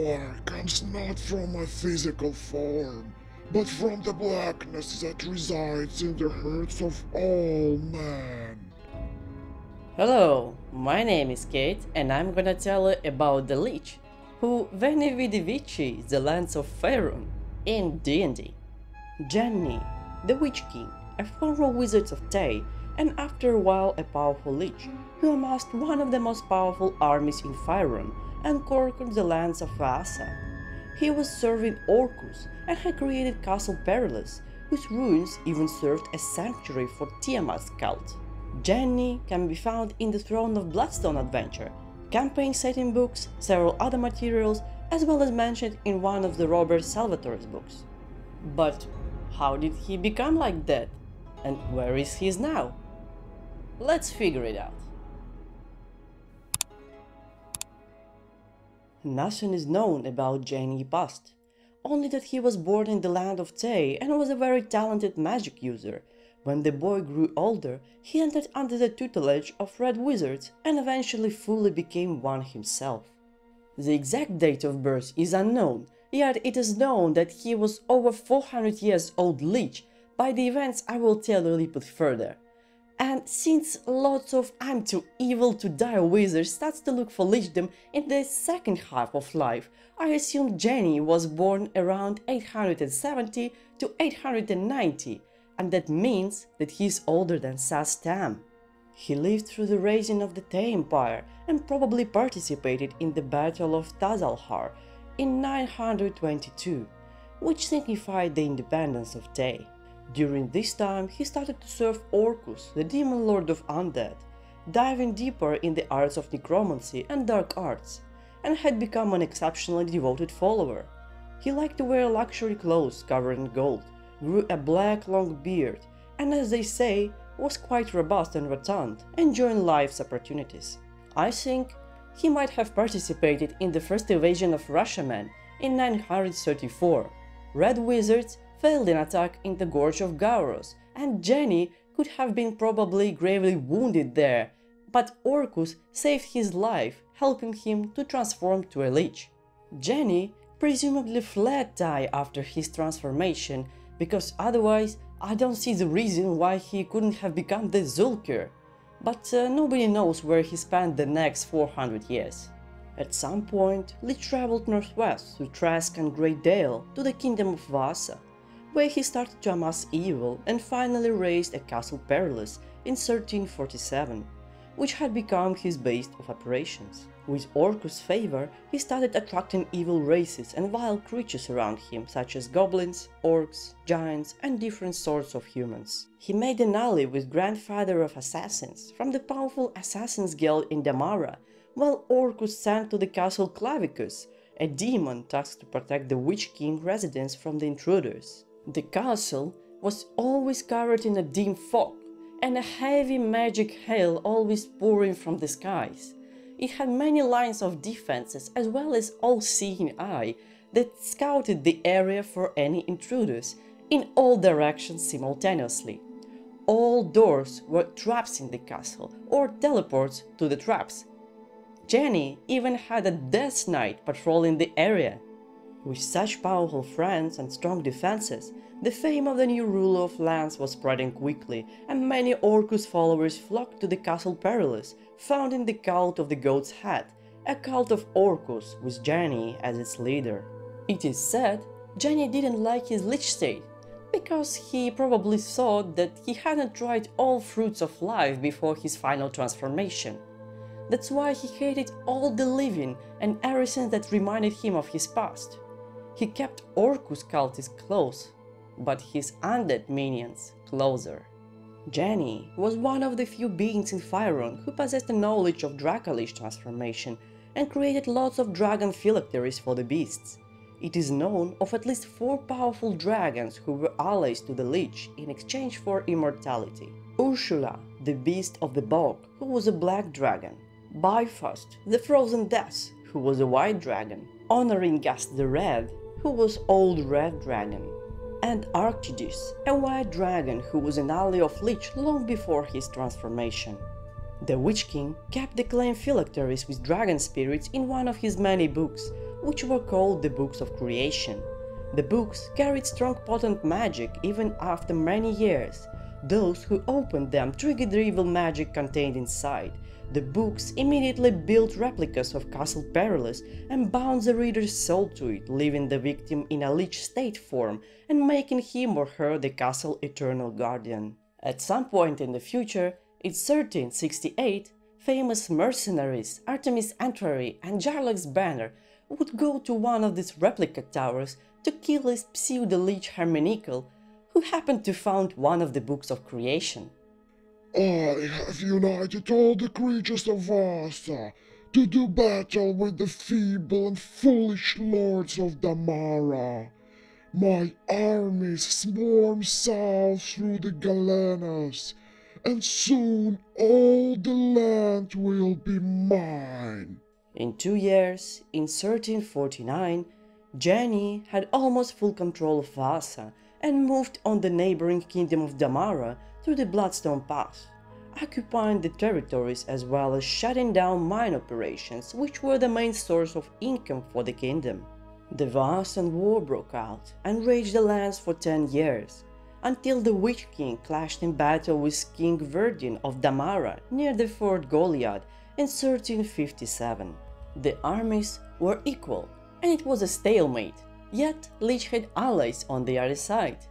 power comes not from my physical form, but from the blackness that resides in the hearts of all men. Hello, my name is Kate and I'm gonna tell you about the Lich, who Zhengyi the Witch the lands of Faerun in D&D. Zhengyi the Witch King, a former Wizard of Thay and after a while a powerful Lich, who amassed one of the most powerful armies in Faerun and conquered the lands of Vaasa. He was serving Orcus and had created Castle Perilous, whose ruins even served as sanctuary for Tiamat's cult. Zhengyi can be found in the Throne of Bloodstone adventure, campaign setting books, several other materials, as well as mentioned in one of the Robert Salvatore's books. But how did he become like that? And where is he now? Let's figure it out. Nothing is known about Zhengyi's past, only that he was born in the land of Thay and was a very talented magic user. When the boy grew older, he entered under the tutelage of Red Wizards and eventually fully became one himself. The exact date of birth is unknown, yet it is known that he was over 400 years old Lich by the events I will tell you a little bit further. And since lots of I'm too evil to die wizards starts to look for lichdom in the second half of life, I assume Zhengyi was born around 870 to 890, and that means that he is older than Sastam. He lived through the rising of the Thay Empire and probably participated in the Battle of Tazalhar in 922, which signified the independence of Thay. During this time, he started to serve Orcus, the demon lord of undead, diving deeper in the arts of necromancy and dark arts, and had become an exceptionally devoted follower. He liked to wear luxury clothes covered in gold, grew a black long beard, and as they say, was quite robust and rotund, enjoying life's opportunities. I think he might have participated in the first invasion of Rashomon in 934. Red Wizards failed an attack in the Gorge of Gauros, and Zhengyi could have been probably gravely wounded there, but Orcus saved his life, helping him to transform to a Lich. Zhengyi presumably fled Thay after his transformation, because otherwise I don't see the reason why he couldn't have become the Zulkir, but nobody knows where he spent the next 400 years. At some point, Lich traveled northwest through Trask and Great Dale to the kingdom of Vaasa, where he started to amass evil and finally raised a Castle Perilous in 1347, which had become his base of operations. With Orcus' favor, he started attracting evil races and vile creatures around him, such as goblins, orcs, giants, and different sorts of humans. He made an ally with Grandfather of Assassins from the powerful Assassins Guild in Damara, while Orcus sent to the castle Clavicus, a demon tasked to protect the Witch King residents from the intruders. The castle was always covered in a dim fog, and a heavy magic hail always pouring from the skies. It had many lines of defenses as well as all-seeing eye that scouted the area for any intruders in all directions simultaneously. All doors were traps in the castle or teleports to the traps. Zhengyi even had a Death Knight patrolling the area. With such powerful friends and strong defenses, the fame of the new ruler of lands was spreading quickly, and many Orcus followers flocked to the Castle Perilous, founding the cult of the Goat's Head, a cult of Orcus with Zhengyi as its leader. It is said Zhengyi didn't like his Lich state, because he probably thought that he hadn't tried all fruits of life before his final transformation. That's why he hated all the living and everything that reminded him of his past. He kept Orcus cultists close, but his undead minions closer. Zhengyi was one of the few beings in Faerun who possessed the knowledge of dracoliche transformation and created lots of dragon phylacteries for the beasts. It is known of at least 4 powerful dragons who were allies to the Lich in exchange for immortality. Ursula, the beast of the bog, who was a black dragon. Bifrost, the frozen death, who was a white dragon. Honoringast the Red, who was old red dragon. And Arctidus, a white dragon who was an ally of Lich long before his transformation. The Witch King kept the claim phylacteries with dragon spirits in one of his many books, which were called the Books of Creation. The books carried strong potent magic even after many years. Those who opened them triggered the evil magic contained inside. The books immediately built replicas of Castle Perilous and bound the reader's soul to it, leaving the victim in a lich state form and making him or her the castle eternal guardian. At some point in the future, in 1368, famous mercenaries Artemis Entreri and Jarlaxle Banner would go to one of these replica towers to kill a pseudo-lich Herminical who happened to found one of the Books of Creation. I have united all the creatures of Vaasa to do battle with the feeble and foolish lords of Damara. My armies swarm south through the Galenas, and soon all the land will be mine. In 2 years, in 1349, Zhengyi had almost full control of Vaasa and moved on the neighboring kingdom of Damara through the Bloodstone Pass, occupying the territories as well as shutting down mine operations, which were the main source of income for the kingdom. The Vaasan War broke out and raged the lands for 10 years, until the Witch King clashed in battle with King Verdin of Damara near the Fort Goliad in 1357. The armies were equal, and it was a stalemate, yet Lich had allies on the other side.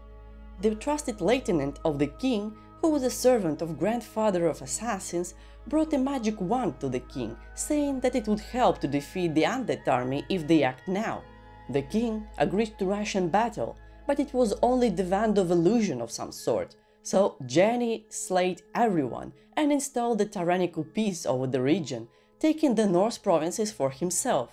The trusted lieutenant of the king, who was a servant of Grandfather of Assassins, brought a magic wand to the king, saying that it would help to defeat the undead army if they act now. The king agreed to ration battle, but it was only the wand of illusion of some sort, so Zhengyi slayed everyone and installed the tyrannical peace over the region, taking the Norse provinces for himself,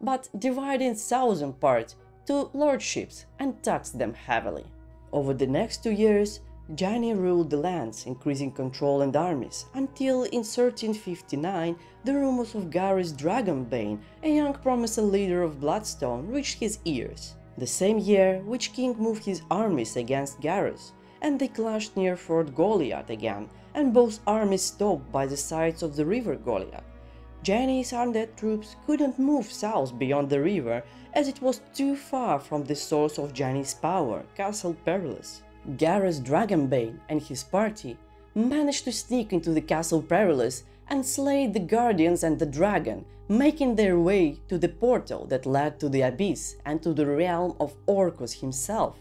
but dividing southern part to lordships and taxed them heavily. Over the next 2 years, Zhengyi ruled the lands, increasing control and armies, until in 1359 the rumors of Gareth Dragonsbane, a young promising leader of Bloodstone, reached his ears. The same year, Witch King moved his armies against Gareth, and they clashed near Fort Goliad again, and both armies stopped by the sides of the river Goliad. Zhengyi's undead troops couldn't move south beyond the river, as it was too far from the source of Zhengyi's power, Castle Perilous. Gareth Dragonsbane and his party managed to sneak into the Castle Perilous and slay the guardians and the dragon, making their way to the portal that led to the abyss and to the realm of Orcus himself.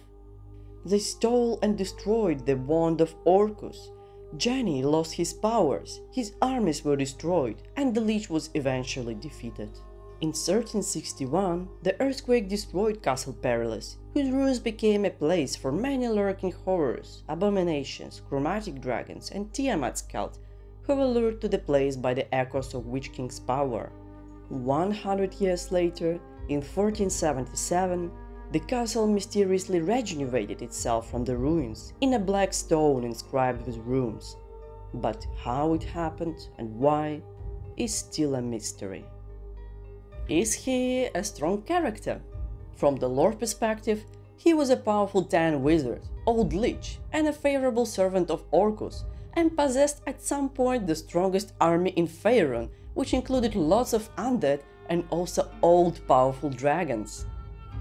They stole and destroyed the wand of Orcus. Zhengyi lost his powers, his armies were destroyed, and the Lich was eventually defeated. In 1361, the earthquake destroyed Castle Perilous, whose ruins became a place for many lurking horrors, abominations, chromatic dragons, and Tiamat's cult, who were lured to the place by the echoes of Witch King's power. 100 years later, in 1477, the castle mysteriously regenerated itself from the ruins in a black stone inscribed with runes. But how it happened and why is still a mystery. Is he a strong character? From the lore perspective, he was a powerful Tan wizard, old Lich, and a favorable servant of Orcus, and possessed at some point the strongest army in Faerun, which included lots of undead and also old powerful dragons.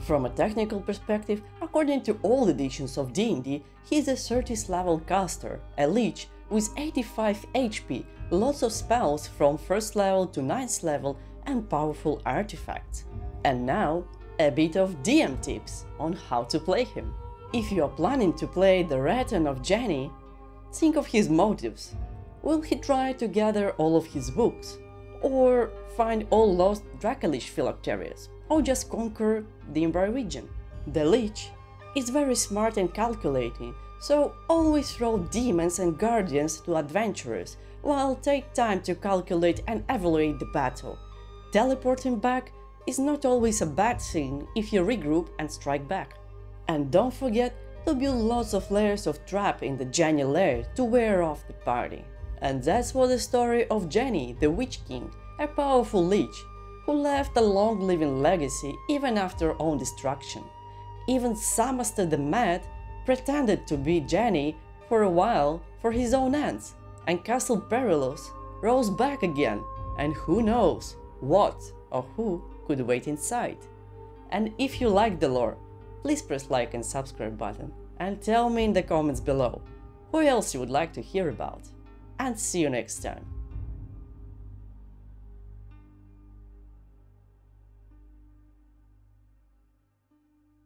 From a technical perspective, according to all editions of D&D, he is a 30th level caster, a Lich with 85 HP, lots of spells from 1st level to 9th level, and powerful artifacts. And now, a bit of DM tips on how to play him. If you are planning to play the Return of Zhengyi, think of his motives. Will he try to gather all of his books? Or find all lost dracoliche phylacteries? Or just conquer the Empire region? The Lich is very smart and calculating, so always throw demons and guardians to adventurers, while take time to calculate and evaluate the battle. Teleporting back is not always a bad thing if you regroup and strike back. And don't forget to build lots of layers of trap in the Zhengyi lair to wear off the party. And that's what the story of Zhengyi the Witch King, a powerful Lich, who left a long-living legacy even after own destruction. Even Samaster the Mad pretended to be Zhengyi for a while for his own ends, and Castle Perilous rose back again, and who knows what or who could wait inside. And if you like the lore, please press like and subscribe button and tell me in the comments below who else you would like to hear about. And see you next time.